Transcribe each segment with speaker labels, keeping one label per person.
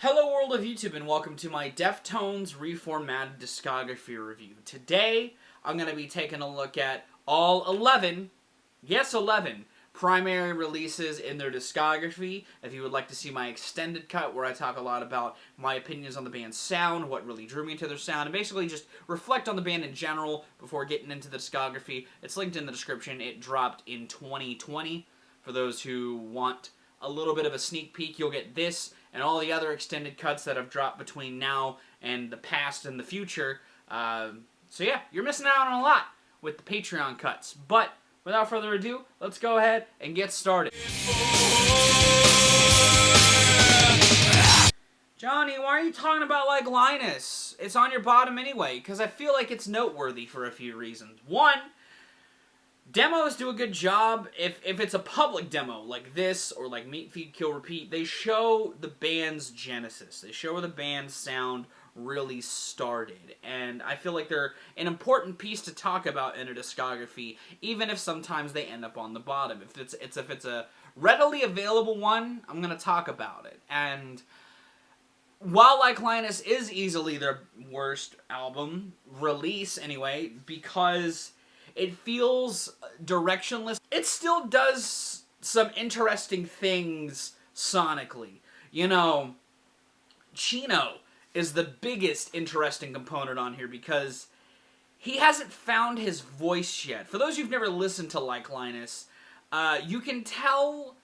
Speaker 1: Hello world of YouTube and welcome to my Deftones Reformatted Discography review. Today, I'm going to be taking a look at all 11, yes 11, primary releases in their discography. If you would like to see my extended cut where I talk a lot about my opinions on the band's sound, what really drew me to their sound, and basically just reflect on the band in general before getting into the discography, it's linked in the description. It dropped in 2020. For those who want a little bit of a sneak peek, you'll get this and all the other extended cuts that have dropped between now and the past and the future. So yeah, you're missing out on a lot with the Patreon cuts. But without further ado, let's go ahead and get started. Johnny, why are you talking about like LINUS? It's on your bottom anyway, because I feel like it's noteworthy for a few reasons. One, demos do a good job. If it's a public demo like this or like Meet, Feed, Kill, Repeat, they show the band's genesis. They show where the band's sound really started. And I feel like they're an important piece to talk about in a discography, even if sometimes they end up on the bottom. If it's a readily available one, I'm going to talk about it. And while Like LINUS is easily their worst album, release anyway, because it feels directionless, it still does some interesting things sonically. You know, Chino is the biggest interesting component on here because he hasn't found his voice yet. For those who've never listened to Like LINUS, you can tell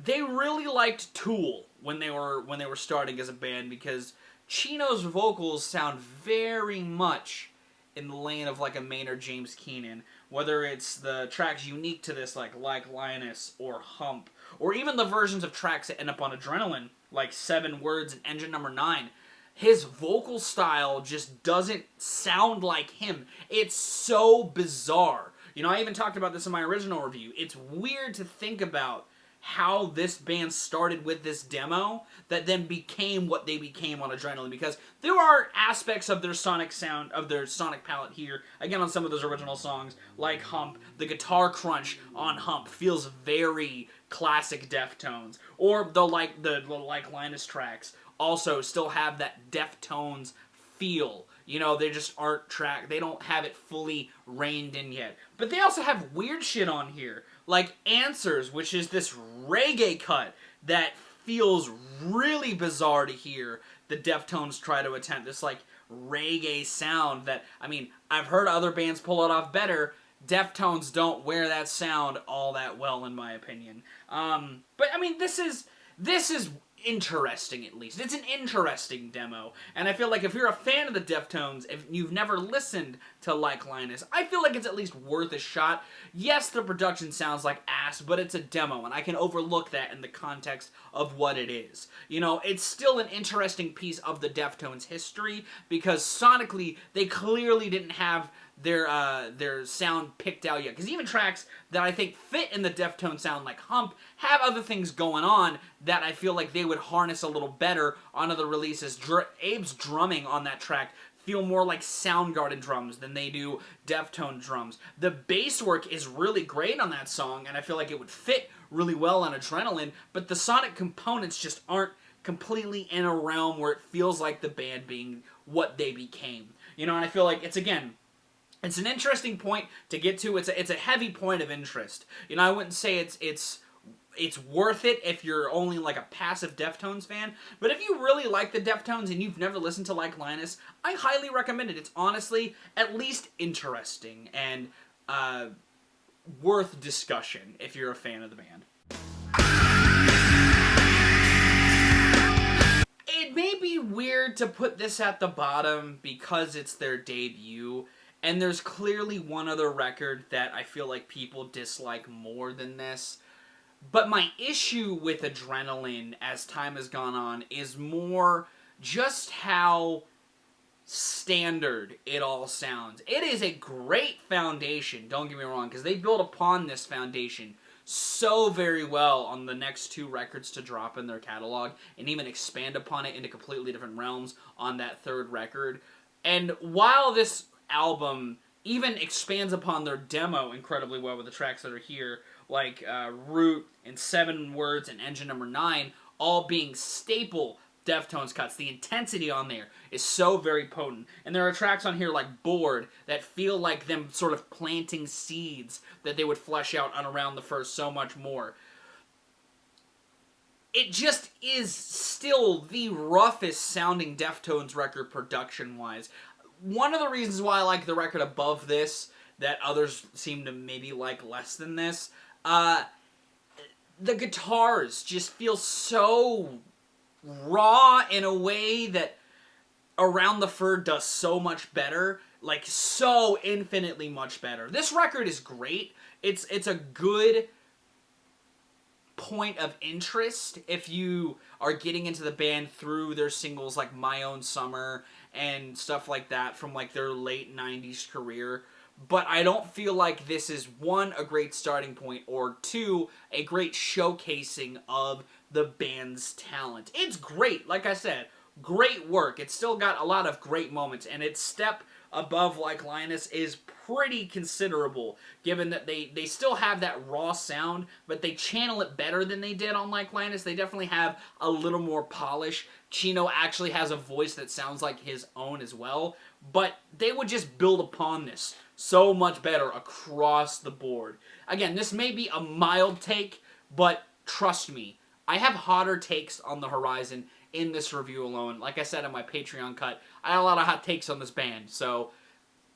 Speaker 1: they really liked Tool when they were starting as a band, because Chino's vocals sound very much in the lane of like a Maynard James Keenan, whether it's the tracks unique to this like LINUS or Hump, or even the versions of tracks that end up on Adrenaline, like 7 Words and Engine Number 9. His vocal style just doesn't sound like him. It's so bizarre. You know, I even talked about this in my original review. It's weird to think about how this band started with this demo that then became what they became on Adrenaline, because there are aspects of their sonic sound, of their sonic palette here, again on some of those original songs, like Hump. The guitar crunch on Hump feels very classic Deftones, or the Like LINUS tracks also still have that Deftones feel. You know, they just aren't they don't have it fully reined in yet. But they also have weird shit on here, like Answers, which is this reggae cut that feels really bizarre to hear the Deftones try to attempt. This like reggae sound that, I mean, I've heard other bands pull it off better. Deftones don't wear that sound all that well, in my opinion. But I mean, this is interesting, at least. It's an interesting demo, and I feel like if you're a fan of the Deftones, if you've never listened to Like LINUS, I feel like it's at least worth a shot. Yes, the production sounds like ass, but it's a demo, and I can overlook that in the context of what it is. You know, it's still an interesting piece of the Deftones' history, because sonically, they clearly didn't have their sound picked out yet. Because even tracks that I think fit in the Deftones sound, like Hump, have other things going on that I feel like they would harness a little better on other releases. Abe's drumming on that track feel more like Soundgarden drums than they do Deftone drums. The bass work is really great on that song, and I feel like it would fit really well on Adrenaline, but the sonic components just aren't completely in a realm where it feels like the band being what they became. You know, and I feel like it's an interesting point to get to. It's a heavy point of interest. You know, I wouldn't say it's worth it if you're only like a passive Deftones fan, but if you really like the Deftones and you've never listened to Like LINUS, I highly recommend it. It's honestly at least interesting and worth discussion if you're a fan of the band. It may be weird to put this at the bottom because it's their debut, and there's clearly one other record that I feel like people dislike more than this. But my issue with Adrenaline as time has gone on is more just how standard it all sounds. It is a great foundation, don't get me wrong, because they build upon this foundation so very well on the next 2 records to drop in their catalog, and even expand upon it into completely different realms on that 3rd record. And while this album even expands upon their demo incredibly well with the tracks that are here, like Root and 7 Words and Engine Number 9, all being staple Deftones cuts, the intensity on there is so very potent. And there are tracks on here like Bored that feel like them sort of planting seeds that they would flesh out on Around the Fur so much more. It just is still the roughest sounding Deftones record production-wise. One of the reasons why I like the record above this, that others seem to maybe like less than this, the guitars just feel so raw in a way that Around the Fur does so much better. Like, so infinitely much better. This record is great. It's a good point of interest if you are getting into the band through their singles like My Own Summer and stuff like that from like their late 90s career. But I don't feel like this is, one, a great starting point, or two, a great showcasing of the band's talent. It's great, like I said, great work. It's still got a lot of great moments, and its step above like Linus is pretty considerable, given that they still have that raw sound, but they channel it better than they did on like Linus. They definitely have a little more polish. Chino actually has a voice that sounds like his own as well, but they would just build upon this so much better across the board. Again, this may be a mild take, but trust me, I have hotter takes on the horizon in this review alone. Like I said in my Patreon cut, I had a lot of hot takes on this band, so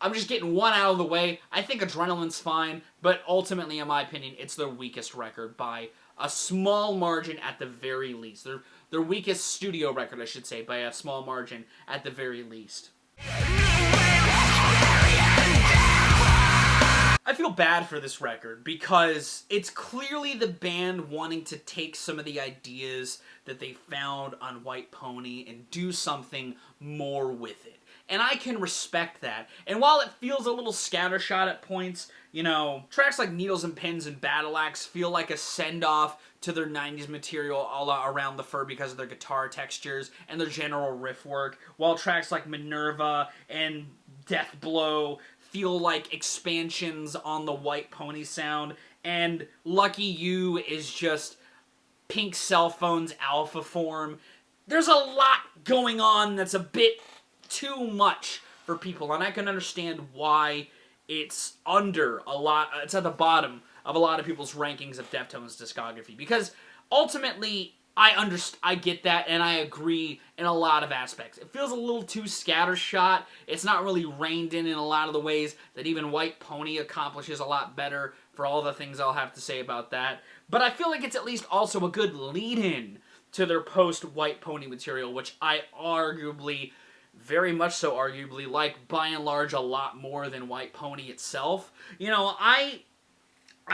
Speaker 1: I'm just getting one out of the way. I think Adrenaline's fine, but ultimately, in my opinion, it's their weakest record by a small margin at the very least. Their weakest studio record, I should say, by a small margin at the very least. I feel bad for this record because it's clearly the band wanting to take some of the ideas that they found on White Pony and do something more with it. And I can respect that. And while it feels a little scattershot at points, you know, tracks like Needles and Pins and Battle Axe feel like a send-off to their 90s material a la Around the Fur because of their guitar textures and their general riff work, while tracks like Minerva and Death Blow feel like expansions on the White Pony sound, and Lucky You is just Pink Cell Phone's alpha form. There's a lot going on that's a bit too much for people, and I can understand why it's under a lot, it's at the bottom of a lot of people's rankings of Deftones' discography, because ultimately, I get that, and I agree in a lot of aspects. It feels a little too scattershot. It's not really reined in a lot of the ways that even White Pony accomplishes a lot better, for all the things I'll have to say about that. But I feel like it's at least also a good lead-in to their post-White Pony material, which I arguably, very much so arguably, like by and large a lot more than White Pony itself. You know, I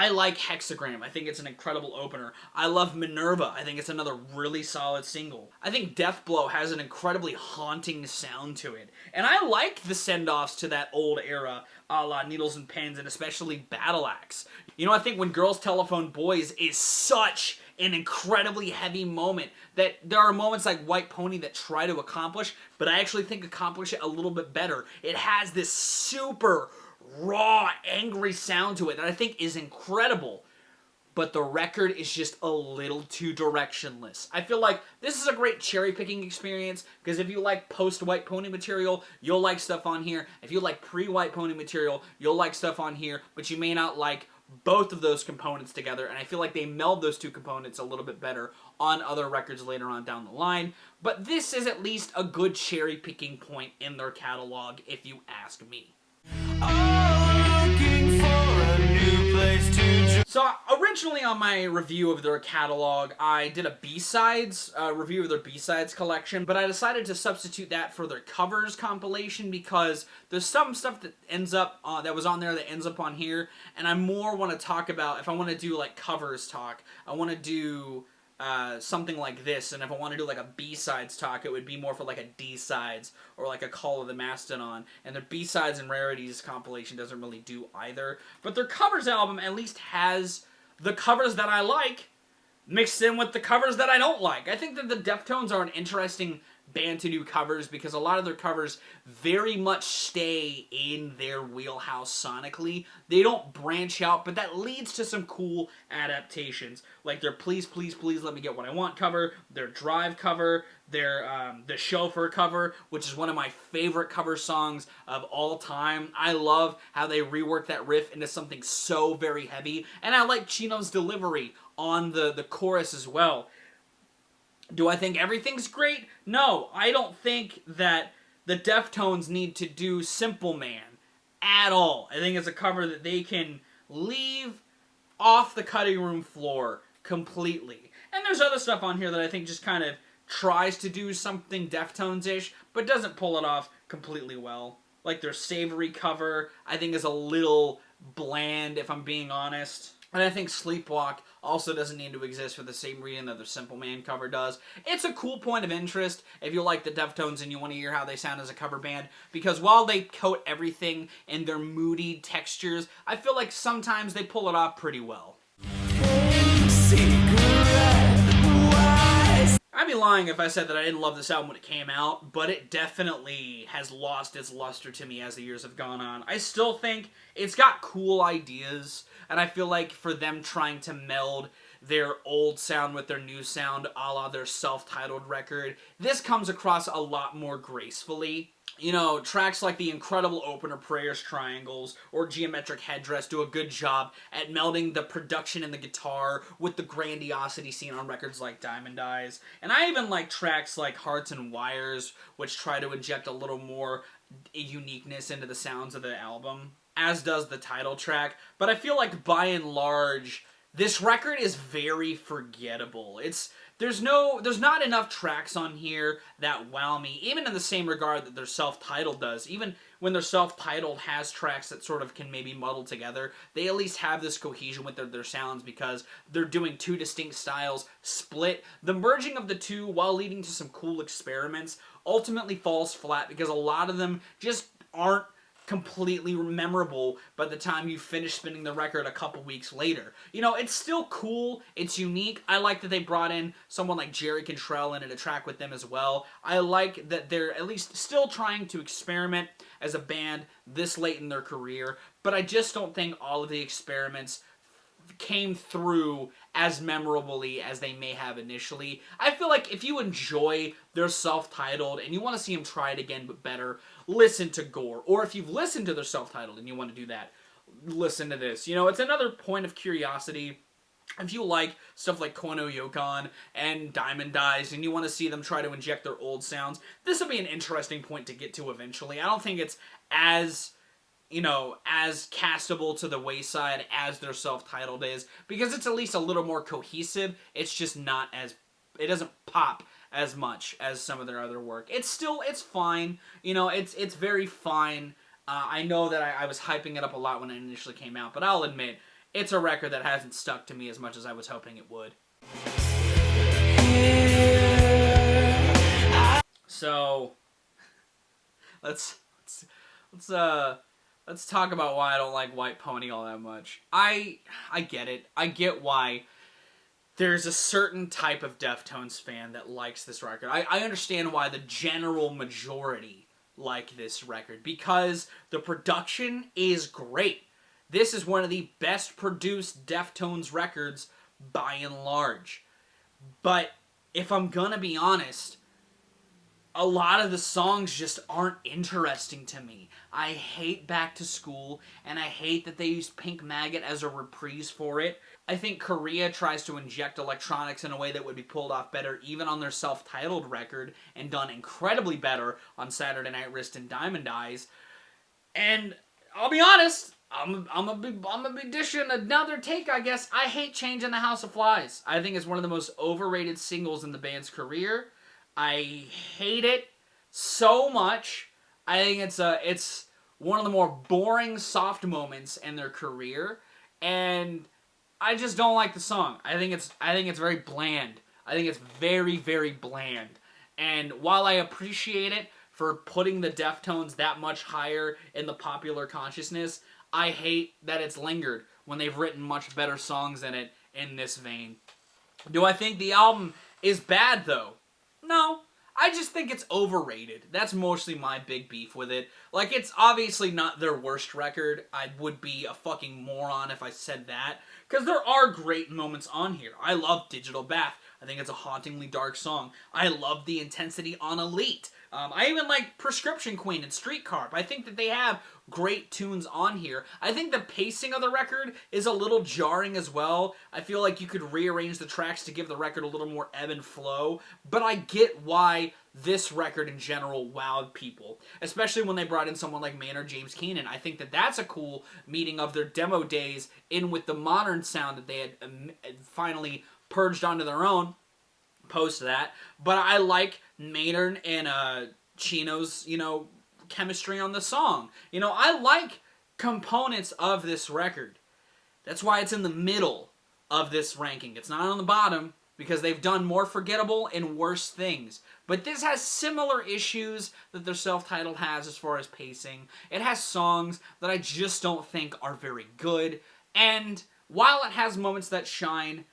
Speaker 1: like Hexagram. I think it's an incredible opener. I love Minerva. I think it's another really solid single. I think Death Blow has an incredibly haunting sound to it. And I like the send-offs to that old era, a la Needles and Pins, and especially Battle Axe. You know, I think When Girls Telephone Boys is such an incredibly heavy moment that there are moments like White Pony that try to accomplish, but I actually think accomplish it a little bit better. It has this super raw, angry sound to it that I think is incredible, but the record is just a little too directionless. I feel like this is a great cherry-picking experience, because if you like post-White Pony material, you'll like stuff on here. If you like pre-White Pony material, you'll like stuff on here, but you may not like both of those components together, and I feel like they meld those two components a little bit better on other records later on down the line. But this is at least a good cherry-picking point in their catalog, if you ask me. So, originally on my review of their catalog, I did a B-sides review of their B-sides collection, but I decided to substitute that for their covers compilation because there's some stuff that ends up, that was on there that ends up on here, and I more want to talk about, if I want to do like covers talk, I want to do something like this, and if I want to do like a B-sides talk, it would be more for like a D-sides or like a Call of the Mastodon, and their B-sides and rarities compilation doesn't really do either. But their covers album at least has the covers that I like mixed in with the covers that I don't like. I think that the Deftones are an interesting band to do covers because a lot of their covers very much stay in their wheelhouse sonically. They don't branch out, but that leads to some cool adaptations, like their Please, Please, Please Let Me Get What I Want cover, their Drive cover, the Chauffeur cover, which is one of my favorite cover songs of all time. I love how they reworked that riff into something so very heavy, and I like Chino's delivery on the chorus as well. Do I think everything's great? No, I don't think that the Deftones need to do Simple Man at all. I think it's a cover that they can leave off the cutting room floor completely. And there's other stuff on here that I think just kind of tries to do something Deftones-ish, but doesn't pull it off completely well. Like their Savory cover, I think is a little bland, if I'm being honest. And I think Sleepwalk also doesn't need to exist for the same reason that their Simple Man cover does. It's a cool point of interest if you like the Deftones and you want to hear how they sound as a cover band, because while they coat everything in their moody textures, I feel like sometimes they pull it off pretty well. I'd be lying if I said that I didn't love this album when it came out, but it definitely has lost its luster to me as the years have gone on. I still think it's got cool ideas, and I feel like for them trying to meld their old sound with their new sound, a la their self-titled record, this comes across a lot more gracefully. You know, tracks like the incredible opener Prayers Triangles or Geometric Headdress do a good job at melding the production and the guitar with the grandiosity seen on records like Diamond Eyes. And I even like tracks like Hearts and Wires, which try to inject a little more uniqueness into the sounds of the album, as does the title track. But I feel like by and large, this record is very forgettable. There's not enough tracks on here that wow me, even in the same regard that their self-titled does. Even when their self-titled has tracks that sort of can maybe muddle together, they at least have this cohesion with their sounds because they're doing two distinct styles split. The merging of the two, while leading to some cool experiments, ultimately falls flat because a lot of them just aren't completely memorable by the time you finish spinning the record a couple weeks later. You know, it's still cool, it's unique. I like that they brought in someone like Jerry Cantrell into the track with them as well. I like that they're at least still trying to experiment as a band this late in their career, but I just don't think all of the experiments came through as memorably as they may have initially. I feel like if you enjoy their self-titled and you want to see them try it again but better, listen to Gore. Or if you've listened to their self-titled and you want to do that, listen to this. You know, it's another point of curiosity. If you like stuff like Kono Yokon and Diamond Eyes and you want to see them try to inject their old sounds, this will be an interesting point to get to eventually. I don't think it's as castable to the wayside as their self-titled is, because it's at least a little more cohesive. It's just not as, it doesn't pop as much as some of their other work. It's fine. You know, it's very fine. I know that I was hyping it up a lot when it initially came out, but I'll admit, it's a record that hasn't stuck to me as much as I was hoping it would. So, let's talk about why I don't like White Pony all that much. I get it. I get why there's a certain type of Deftones fan that likes this record. I understand why the general majority like this record, because the production is great. This is one of the best produced Deftones records by and large. But if I'm gonna be honest, a lot of the songs just aren't interesting to me. I hate Back to School, and I hate that they used Pink Maggot as a reprise for it. I think Korea tries to inject electronics in a way that would be pulled off better even on their self-titled record, and done incredibly better on Saturday Night Wrist and Diamond Eyes. And I'll be honest, I'm gonna be dishing another take, I guess. I hate Change in the House of Flies. I think it's one of the most overrated singles in the band's career. I hate it so much. I think it's one of the more boring soft moments in their career, and I just don't like the song. I think it's very bland. I think it's very, very bland. And while I appreciate it for putting the Deftones that much higher in the popular consciousness, I hate that it's lingered when they've written much better songs than it in this vein. Do I think the album is bad, though? No. I just think it's overrated. That's mostly my big beef with it. Like, it's obviously not their worst record. I would be a fucking moron if I said that, because there are great moments on here. I love Digital Bath. I think it's a hauntingly dark song. I love the intensity on Elite. I even like Prescription Queen and Street Carp. I think that they have great tunes on here. I think the pacing of the record is a little jarring as well. I feel like you could rearrange the tracks to give the record a little more ebb and flow, but I get why this record in general wowed people, especially when they brought in someone like Maynard James Keenan. I think that that's a cool meeting of their demo days in with the modern sound that they had finally purged onto their own post that. But I like Maynard and Chino's, chemistry on the song. I like components of this record. That's why it's in the middle of this ranking. It's not on the bottom because they've done more forgettable and worse things. But this has similar issues that their self-titled has as far as pacing. It has songs that I just don't think are very good. And while it has moments that shine,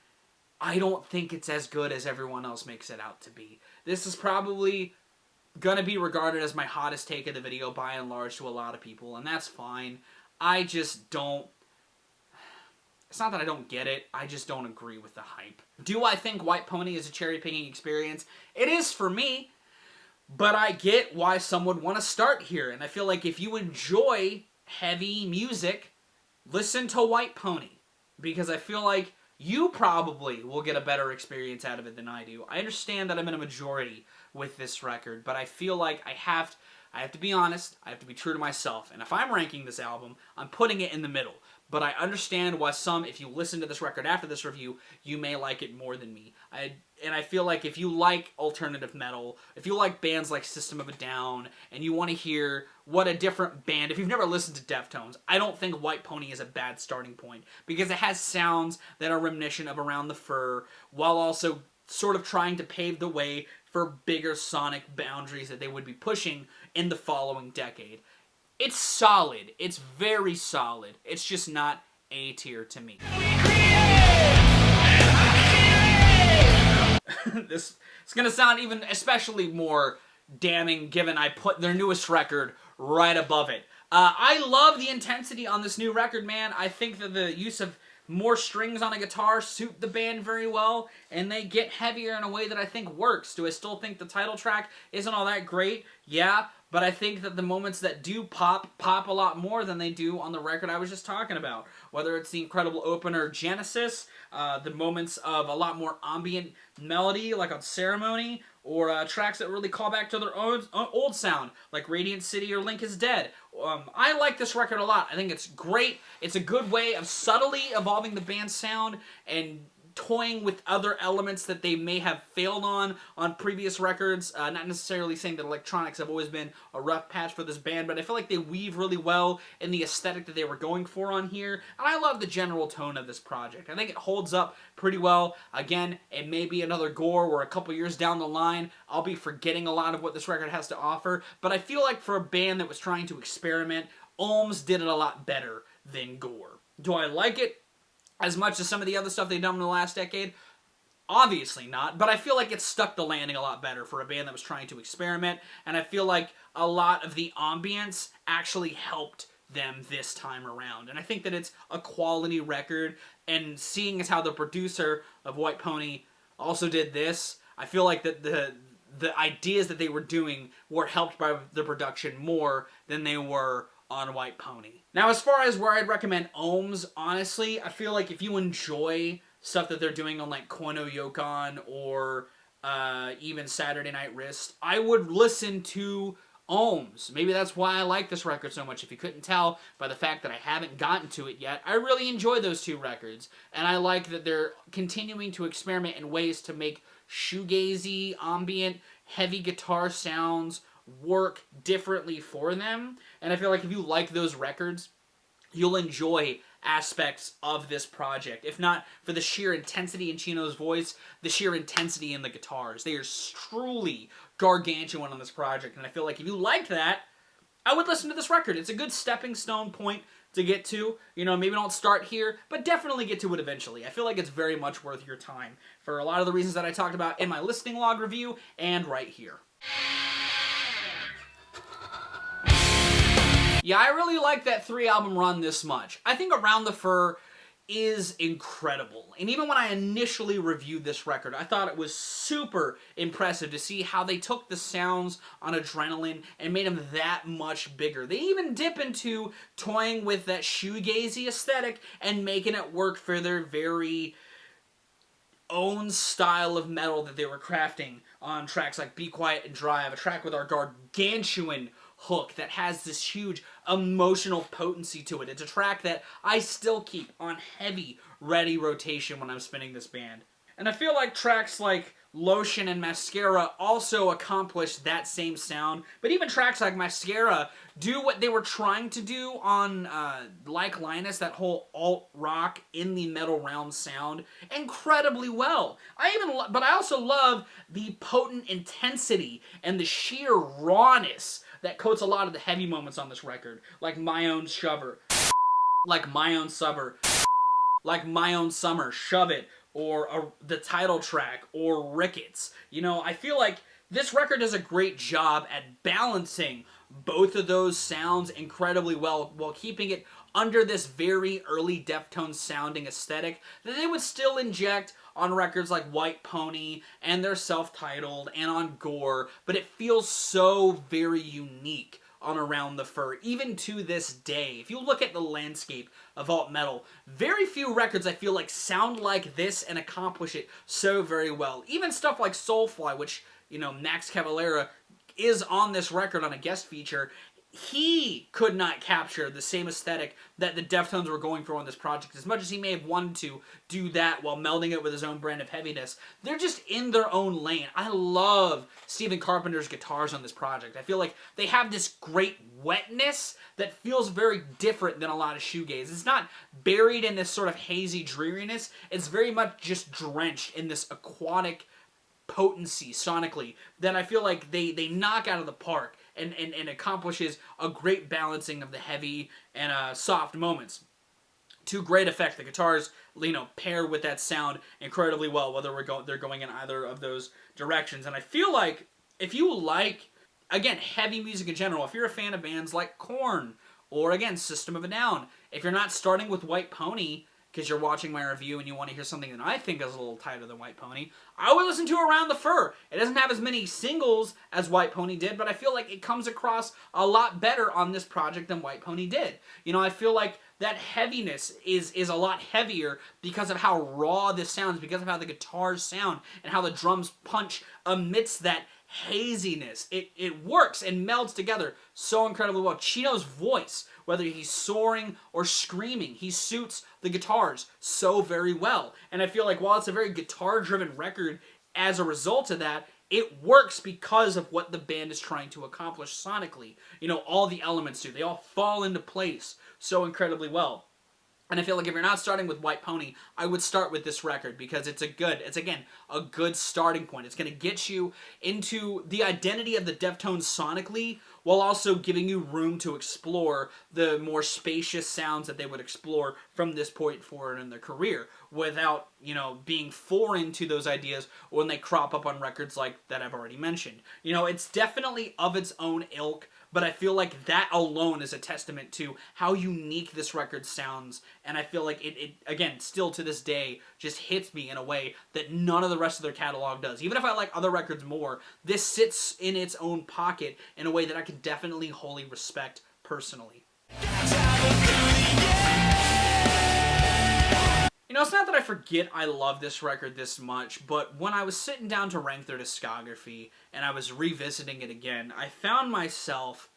Speaker 1: I don't think it's as good as everyone else makes it out to be. This is probably gonna be regarded as my hottest take of the video by and large to a lot of people, and that's fine. I just don't... It's not that I don't get it, I just don't agree with the hype. Do I think White Pony is a cherry-picking experience? It is for me, but I get why some would want to start here, and I feel like if you enjoy heavy music, listen to White Pony, because I feel like you probably will get a better experience out of it than I do. I understand that I'm in a majority with this record, but I feel like I have to be honest, I have to be true to myself, and if I'm ranking this album, I'm putting it in the middle. But I understand why some, if you listen to this record after this review, you may like it more than me. And I feel like if you like alternative metal, if you like bands like System of a Down, and you want to hear what a different band, if you've never listened to Deftones, I don't think White Pony is a bad starting point, because it has sounds that are reminiscent of Around the Fur, while also sort of trying to pave the way for bigger sonic boundaries that they would be pushing in the following decade. It's solid. It's very solid. It's just not A tier to me. This is going to sound even especially more damning given I put their newest record right above it. I love the intensity on this new record, man. I think that the use of more strings on a guitar suit the band very well, and they get heavier in a way that I think works. Do I still think the title track isn't all that great? Yeah, but I think that the moments that do pop a lot more than they do on the record I was just talking about. Whether it's the incredible opener Genesis, the moments of a lot more ambient melody like on Ceremony, or tracks that really call back to their old sound, like Radiant City or Link is Dead. I like this record a lot. I think it's great. It's a good way of subtly evolving the band's sound and toying with other elements that they may have failed on previous records. Not necessarily saying that electronics have always been a rough patch for this band, but I feel like they weave really well in the aesthetic that they were going for on here, and I love the general tone of this project. I think it holds up pretty well. Again, it may be another Gore where a couple years down the line, I'll be forgetting a lot of what this record has to offer, but I feel like for a band that was trying to experiment, OHMS did it a lot better than Gore. Do I like it as much as some of the other stuff they've done in the last decade? Obviously not, but I feel like it stuck the landing a lot better for a band that was trying to experiment, and I feel like a lot of the ambience actually helped them this time around. And I think that it's a quality record, and seeing as how the producer of White Pony also did this, I feel like that the ideas that they were doing were helped by the production more than they were on White Pony. Now, as far as where I'd recommend OHMS, honestly, I feel like if you enjoy stuff that they're doing on like Kono Yokon or even Saturday Night Wrist, I would listen to OHMS. Maybe that's why I like this record so much. If you couldn't tell by the fact that I haven't gotten to it yet, I really enjoy those two records. And I like that they're continuing to experiment in ways to make shoegazy, ambient, heavy guitar sounds work differently for them. And I feel like if you like those records, you'll enjoy aspects of this project. If not for the sheer intensity in Chino's voice, the sheer intensity in the guitars. They are truly gargantuan on this project, and I feel like if you like that, I would listen to this record. It's a good stepping stone point to get to. Maybe don't start here, but definitely get to it eventually. I feel like it's very much worth your time for a lot of the reasons that I talked about in my listening log review and right here. Yeah, I really like that 3-album run this much. I think Around the Fur is incredible. And even when I initially reviewed this record, I thought it was super impressive to see how they took the sounds on Adrenaline and made them that much bigger. They even dip into toying with that shoegazy aesthetic and making it work for their very own style of metal that they were crafting on tracks like Be Quiet and Drive, a track with our gargantuan hook that has this huge emotional potency to it. It's a track that I still keep on heavy, ready rotation when I'm spinning this band. And I feel like tracks like Lotion and Mascara also accomplish that same sound, but even tracks like Mascara do what they were trying to do on like LINUS, that whole alt-rock in the metal realm sound, incredibly well. But I also love the potent intensity and the sheer rawness that coats a lot of the heavy moments on this record, like My Own Shover, like My Own Summer, like My Own Summer, Shove It, or the title track, or Rickets. You know, I feel like this record does a great job at balancing both of those sounds incredibly well while keeping it under this very early Deftones sounding aesthetic that they would still inject on records like White Pony and their self-titled and on Gore, but it feels so very unique on Around the Fur, even to this day. If you look at the landscape of alt metal, very few records I feel like sound like this and accomplish it so very well. Even stuff like Soulfly, which, you know, Max Cavalera is on this record on a guest feature, he could not capture the same aesthetic that the Deftones were going for on this project. As much as he may have wanted to do that while melding it with his own brand of heaviness, they're just in their own lane. I love Stephen Carpenter's guitars on this project. I feel like they have this great wetness that feels very different than a lot of shoegaze. It's not buried in this sort of hazy dreariness. It's very much just drenched in this aquatic potency sonically that I feel like they knock out of the park and accomplishes a great balancing of the heavy and soft moments to great effect. The guitars, you know, pair with that sound incredibly well, whether they're going in either of those directions. And I feel like if you like, again, heavy music in general, if you're a fan of bands like Korn or, again, System of a Down, if you're not starting with White Pony because you're watching my review and you want to hear something that I think is a little tighter than White Pony, I would listen to Around the Fur. It doesn't have as many singles as White Pony did, but I feel like it comes across a lot better on this project than White Pony did. You know, I feel like that heaviness is a lot heavier because of how raw this sounds, because of how the guitars sound, and how the drums punch amidst that haziness. It works and melds together so incredibly well. Chino's voice, whether he's soaring or screaming, he suits the guitars so very well. And I feel like while it's a very guitar-driven record, as a result of that, it works because of what the band is trying to accomplish sonically. You know, all the elements do. They all fall into place so incredibly well. And I feel like if you're not starting with White Pony, I would start with this record because it's again, a good starting point. It's going to get you into the identity of the Deftones sonically while also giving you room to explore the more spacious sounds that they would explore from this point forward in their career without, you know, being foreign to those ideas when they crop up on records like that I've already mentioned. You know, it's definitely of its own ilk, but I feel like that alone is a testament to how unique this record sounds, and I feel like it again, still to this day, just hits me in a way that none of the rest of their catalog does. Even if I like other records more, this sits in its own pocket in a way that I can definitely wholly respect personally. You know, it's not that I forget I love this record this much, but when I was sitting down to rank their discography and I was revisiting it again, I found myself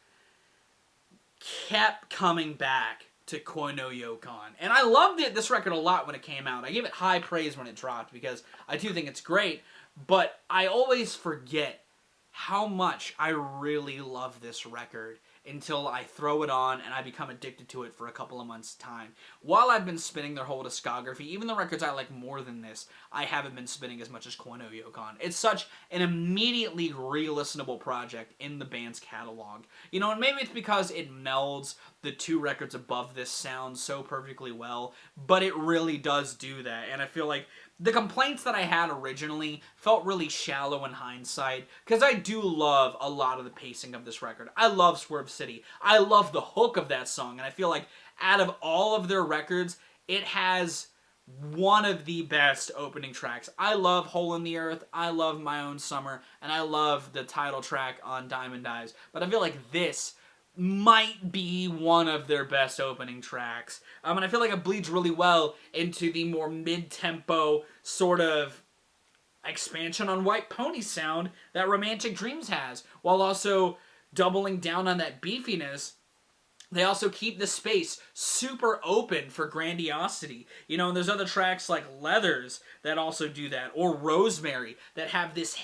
Speaker 1: kept coming back to Koi no Yokon. And I loved this record a lot when it came out. I gave it high praise when it dropped because I do think it's great, but I always forget how much I really love this record until I throw it on and I become addicted to it for a couple of months' time. While I've been spinning their whole discography, even the records I like more than this, I haven't been spinning as much as Koi no Yokon. It's such an immediately re-listenable project in the band's catalog. You know, and maybe it's because it melds the two records above this sound so perfectly well, but it really does do that, and I feel like the complaints that I had originally felt really shallow in hindsight, because I do love a lot of the pacing of this record. I love Swerve City. I love the hook of that song, and I feel like out of all of their records, it has one of the best opening tracks. I love Hole in the Earth, I love My Own Summer, and I love the title track on Diamond Eyes. But I feel like this might be one of their best opening tracks. And I feel like it bleeds really well into the more mid-tempo sort of expansion on White Pony sound that Romantic Dreams has, while also doubling down on that beefiness. They also keep the space super open for grandiosity. You know, and there's other tracks like Leathers that also do that, or Rosemary, that have this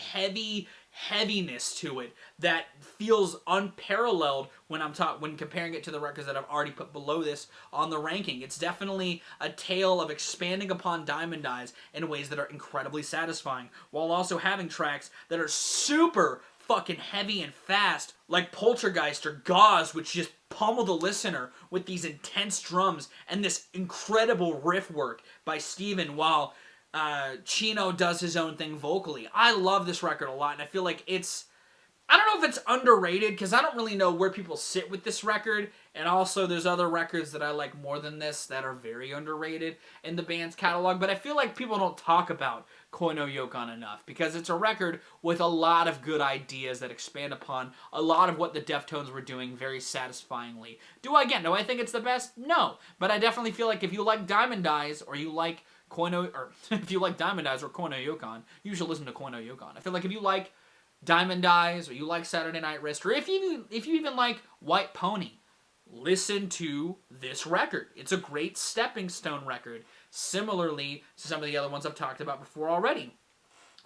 Speaker 1: heaviness to it that feels unparalleled when when comparing it to the records that I've already put below this on the ranking. It's definitely a tale of expanding upon Diamond Eyes in ways that are incredibly satisfying, while also having tracks that are super fucking heavy and fast, like Poltergeist or Gauze, which just pummel the listener with these intense drums and this incredible riff work by Steven, while Chino does his own thing vocally. I love this record a lot, and I feel like I don't know if it's underrated, because I don't really know where people sit with this record, and also there's other records that I like more than this that are very underrated in the band's catalog, but I feel like people don't talk about Koi no Yokan enough, because it's a record with a lot of good ideas that expand upon a lot of what the Deftones were doing very satisfyingly. Do I think it's the best? No, but I definitely feel like if you like Diamond Eyes, or you like if you like Diamond Eyes or Koi no Yokan, you should listen to Koi no Yokan. I feel like if you like Diamond Eyes, or you like Saturday Night Wrist, or if you even like White Pony, listen to this record. It's a great stepping stone record, similarly to some of the other ones I've talked about before already.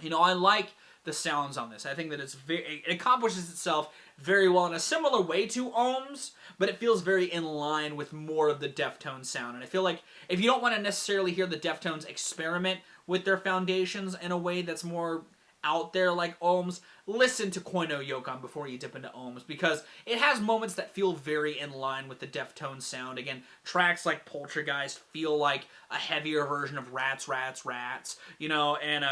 Speaker 1: You know, I like the sounds on this. I think that it accomplishes itself very well in a similar way to OHMS, but it feels very in line with more of the Deftones sound. And I feel like if you don't want to necessarily hear the Deftones experiment with their foundations in a way that's more out there like OHMS, listen to Koi no Yokan before you dip into OHMS, because it has moments that feel very in line with the Deftones sound. Again, tracks like Poltergeist feel like a heavier version of Rats, Rats, Rats, you know, and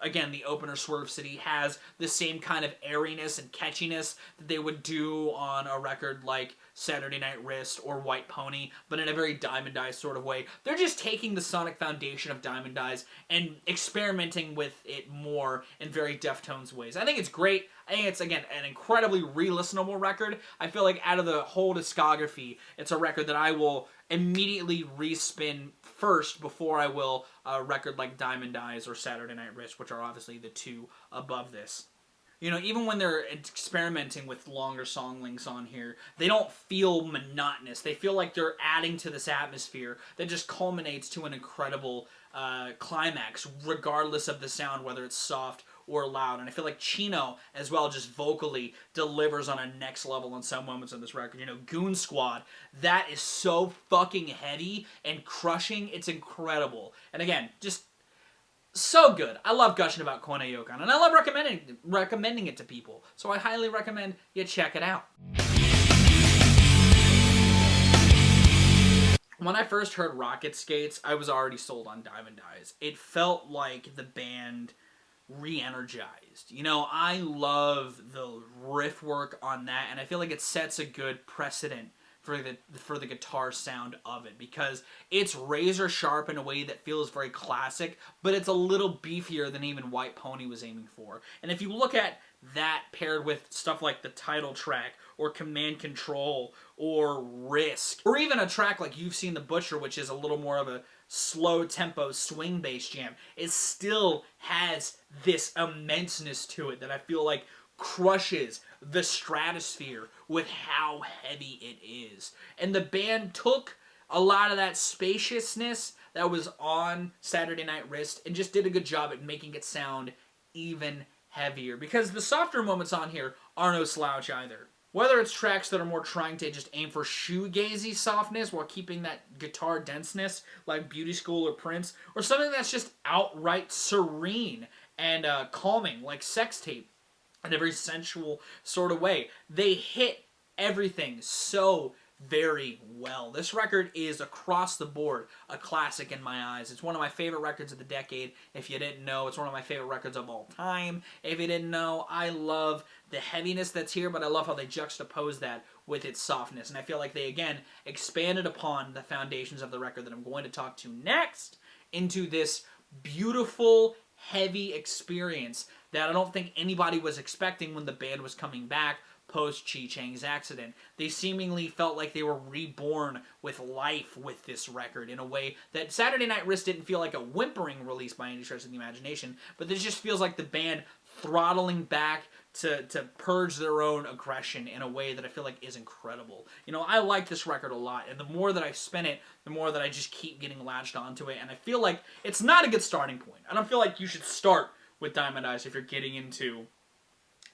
Speaker 1: again, the opener Swerve City has the same kind of airiness and catchiness that they would do on a record like Saturday Night Wrist or White Pony, but in a very Diamond Eyes sort of way. They're just taking the sonic foundation of Diamond Eyes and experimenting with it more in very Deftones ways. I think it's great. I think it's, again, an incredibly re-listenable record. I feel like out of the whole discography, it's a record that I will immediately respin first before I will a record like Diamond Eyes or Saturday Night Wrist, which are obviously the two above this. You know, even when they're experimenting with longer song lengths on here, they don't feel monotonous. They feel like they're adding to this atmosphere that just culminates to an incredible climax, regardless of the sound, whether it's soft or loud. And I feel like Chino, as well, just vocally delivers on a next level in some moments on this record. You know, Goon Squad, that is so fucking heavy and crushing. It's incredible. And again, just so good. I love gushing about Koi no Yokan, and I love recommending it to people. So I highly recommend you check it out. When I first heard Rocket Skates, I was already sold on Diamond Eyes. It felt like the band re-energized. You know, I love the riff work on that, and I feel like it sets a good precedent for the guitar sound of it, because it's razor sharp in a way that feels very classic, but it's a little beefier than even White Pony was aiming for. And if you look at that paired with stuff like the title track, or Command Control, or Risk, or even a track like You've Seen the Butcher, which is a little more of a slow tempo swing bass jam, it still has this immenseness to it that I feel like crushes the stratosphere with how heavy it is. And the band took a lot of that spaciousness that was on Saturday Night Wrist and just did a good job at making it sound even heavier, because the softer moments on here are no slouch either. Whether it's tracks that are more trying to just aim for shoegazy softness while keeping that guitar denseness like Beauty School or Prince, or something that's just outright serene and calming like Sex Tape, in a very sensual sort of way. They hit everything so very well. This record is across the board a classic in my eyes. It's one of my favorite records of the decade. If you didn't know, it's one of my favorite records of all time. If you didn't know, I love the heaviness that's here, but I love how they juxtapose that with its softness. And I feel like they, again, expanded upon the foundations of the record that I'm going to talk to next into this beautiful, heavy experience that I don't think anybody was expecting when the band was coming back post Chi Chang's accident. They seemingly felt like they were reborn with life with this record in a way that Saturday Night Wrist didn't feel like a whimpering release by any stretch of the imagination, but this just feels like the band throttling back to purge their own aggression in a way that I feel like is incredible. You know, I like this record a lot, and the more that I spin it, the more that I just keep getting latched onto it, and I feel like it's not a good starting point. I don't feel like you should start with Diamond Eyes if you're getting into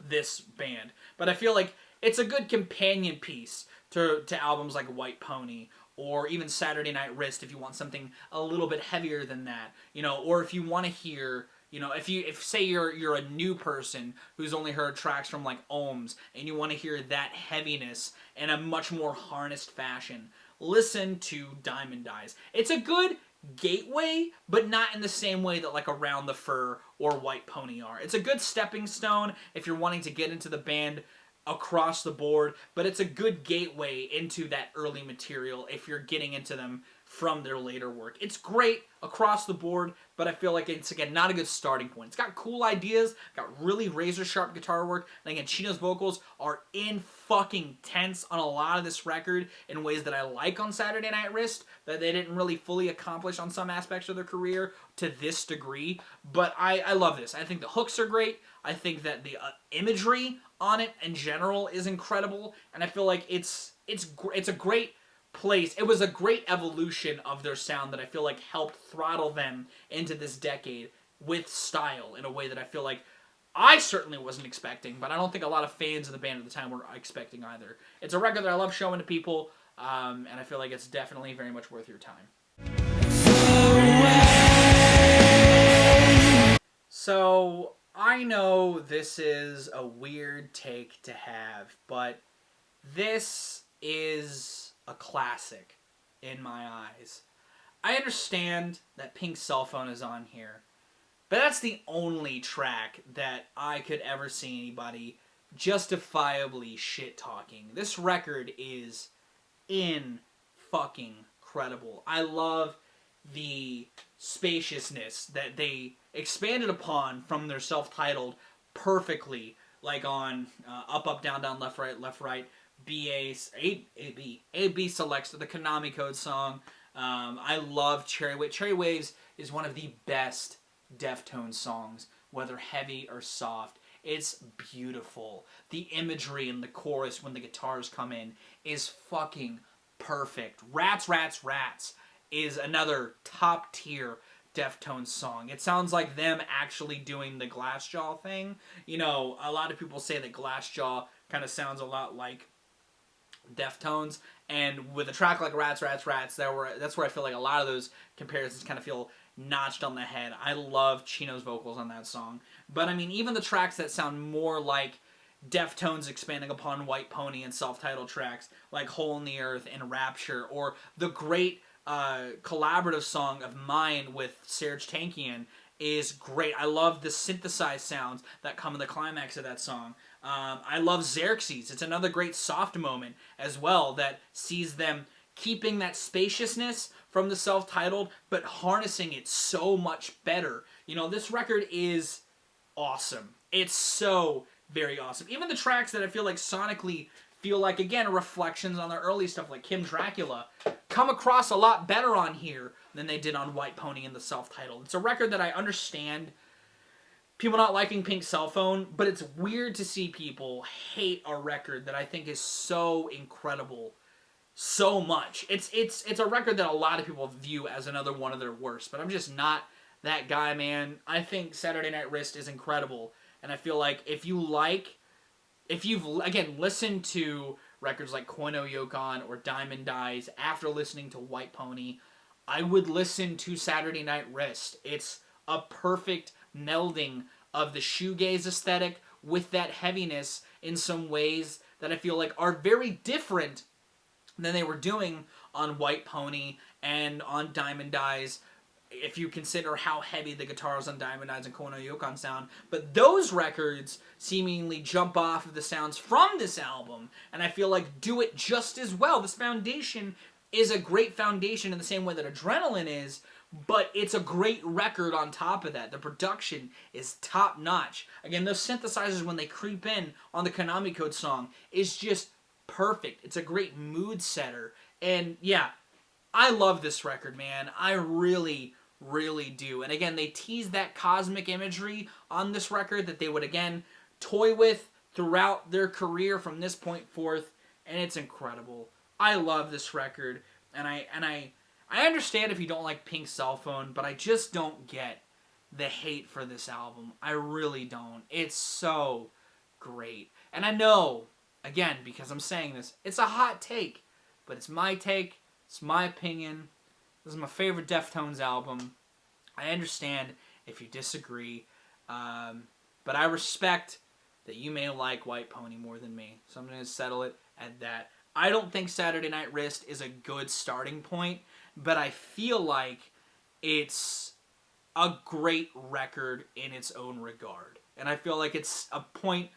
Speaker 1: this band, but I feel like it's a good companion piece to albums like White Pony or even Saturday Night Wrist if you want something a little bit heavier than that, you know, or if you want to hear, you know, if say you're a new person who's only heard tracks from like OHMS and you want to hear that heaviness in a much more harnessed fashion, listen to Diamond Eyes. It's a good gateway, but not in the same way that like Around the Fur or White Pony are. It's a good stepping stone if you're wanting to get into the band across the board, but it's a good gateway into that early material if you're getting into them from their later work. It's great across the board, but I feel like it's, again, not a good starting point. It's got cool ideas, got really razor-sharp guitar work, and again, Chino's vocals are in fucking tense on a lot of this record in ways that I like on Saturday Night Wrist, that they didn't really fully accomplish on some aspects of their career to this degree, but I love this. I think the hooks are great. I think that the imagery on it in general is incredible, and I feel like it's a great place. It was a great evolution of their sound that I feel like helped throttle them into this decade with style in a way that I feel like I certainly wasn't expecting, but I don't think a lot of fans of the band at the time were expecting either. It's a record that I love showing to people, and I feel like it's definitely very much worth your time. So, I know this is a weird take to have, but this is a classic in my eyes. I understand that Pink Cell Phone is on here, but that's the only track that I could ever see anybody justifiably shit-talking. This record is fucking incredible. I love the spaciousness that they expanded upon from their self-titled perfectly, like on Up, Up, Down, Down, Left, Right, B, A, B selects the Konami Code song. I love Cherry Waves. Cherry Waves is one of the best Deftones songs, whether heavy or soft. It's beautiful. The imagery in the chorus when the guitars come in is fucking perfect. Rats, Rats, Rats is another top tier Deftones song. It sounds like them actually doing the Glassjaw thing. You know, a lot of people say that Glassjaw kind of sounds a lot like Deftones, and with a track like Rats, Rats, Rats, that's where I feel like a lot of those comparisons kind of feel notched on the head. I love Chino's vocals on that song. But I mean, even the tracks that sound more like Deftones expanding upon White Pony and self-titled tracks like Hole in the Earth and Rapture, or the great collaborative song of Mine with Serj Tankian is great. I love the synthesized sounds that come in the climax of that song. I love Xerxes. It's another great soft moment as well that sees them keeping that spaciousness from the self-titled, but harnessing it so much better. You know, this record is awesome. It's so very awesome. Even the tracks that I feel like sonically feel like, again, reflections on their early stuff like Kim Dracula come across a lot better on here than they did on White Pony and the self-titled. It's a record that I understand people not liking Pink Cell Phone, but it's weird to see people hate a record that I think is so incredible so much. It's a record that a lot of people view as another one of their worst, but I'm just not that guy, man. I think Saturday Night Wrist is incredible, and I feel like if you've, again, listened to records like Koino Yokon or Diamond Eyes after listening to White Pony, I would listen to Saturday Night Wrist. It's a perfect melding of the shoegaze aesthetic with that heaviness in some ways that I feel like are very different than they were doing on White Pony and on Diamond Eyes, if you consider how heavy the guitars on Diamond Eyes and Kono Yokon sound. But those records seemingly jump off of the sounds from this album, and I feel like do it just as well. This foundation is a great foundation in the same way that Adrenaline is, but it's a great record on top of that. The production is top notch. Again, those synthesizers when they creep in on the Konami Code song is just perfect. It's a great mood setter. And yeah, I love this record, man. I really do. And again, they tease that cosmic imagery on this record that they would again toy with throughout their career from this point forth, and it's incredible. I love this record, and I understand if you don't like Pink Cell Phone, but I just don't get the hate for this album. I really don't. It's so great. And I know, again, because I'm saying this, it's a hot take, but it's my take, it's my opinion. This is my favorite Deftones album. I understand if you disagree, but I respect that you may like White Pony more than me, so I'm going to settle it at that. I don't think Saturday Night Wrist is a good starting point, but I feel like it's a great record in its own regard. And I feel like it's a point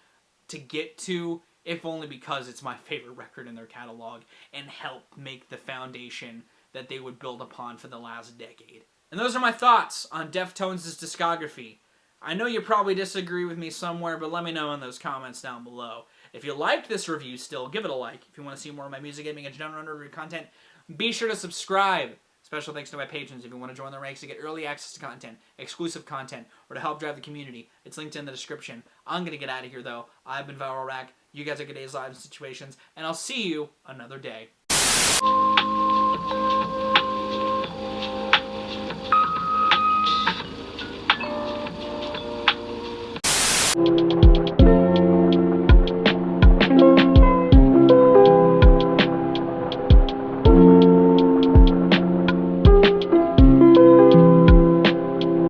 Speaker 1: to get to, if only because it's my favorite record in their catalog and helped make the foundation that they would build upon for the last decade. And those are my thoughts on Deftones' discography. I know you probably disagree with me somewhere, but let me know in those comments down below. If you liked this review still, give it a like. If you want to see more of my music, gaming, and general review content, be sure to subscribe. Special thanks to my patrons if you want to join the ranks to get early access to content, exclusive content, or to help drive the community. It's linked in the description. I'm going to get out of here, though. I've been Viral Rack. You guys have good days, lives, and situations, and I'll see you another day.